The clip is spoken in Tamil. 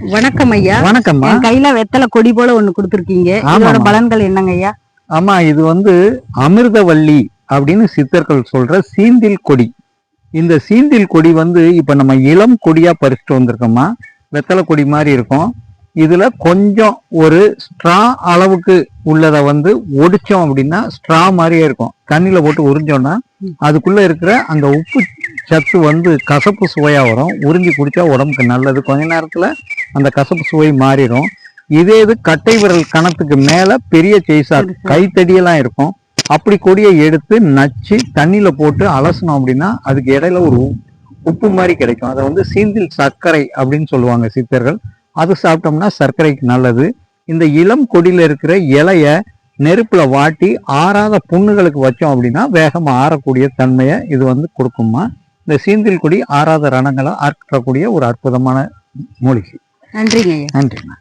வணக்கம் ஐயா. வணக்கம்மா. கையில வெத்தலை கொடி போல ஒண்ணு கொடுத்துருக்கீங்க. இதோட பலன்கள் என்னங்க ஐயா? ஆமா, இது அமிர்தவள்ளி அப்படின்னு சித்தர்கள் சொல்ற சீந்தில் கொடி. இந்த சீந்தில் கொடி இப்ப நம்ம இளம் கொடியா பறிச்சுட்டு வந்திருக்கோமா. வெத்தலை கொடி மாதிரி இருக்கும். இதுல கொஞ்சம் ஒரு ஸ்ட்ரா அளவுக்கு உள்ளதை ஒடிச்சோம் அப்படின்னா ஸ்ட்ரா மாதிரியே இருக்கும். தண்ணியில போட்டு உறிஞ்சோம்னா அதுக்குள்ள இருக்கிற அந்த உப்பு சத்து கசப்பு சுவையா வரும். உறிஞ்சி குடிச்சா உடம்புக்கு நல்லது. கொஞ்ச நேரத்துல அந்த கசப்பு சுவை மாறிடும். இதே இது கட்டை விரல் கணத்துக்கு மேல பெரிய சைஸா கைத்தடியெல்லாம் இருக்கும். அப்படி கொடியை எடுத்து நச்சு தண்ணியில போட்டு அலசணும் அப்படின்னா அதுக்கு இடையில ஒரு உப்பு மாதிரி கிடைக்கும். அதை சீந்தில் சர்க்கரை அப்படின்னு சொல்லுவாங்க சித்தர்கள். அது சாப்பிட்டோம்னா சர்க்கரைக்கு நல்லது. இந்த இளம் கொடியில இருக்கிற இலைய நெருப்புல வாட்டி ஆறாத புண்ணுகளுக்கு வச்சோம் அப்படின்னா வேகமா ஆறக்கூடிய தன்மையை இது கொடுக்குமா. இந்த சீந்தில் கொடி ஆறாத ரணங்களை ஆற்றக்கூடிய ஒரு அற்புதமான மூலிகை. நன்றிங்க. நன்றிங்க.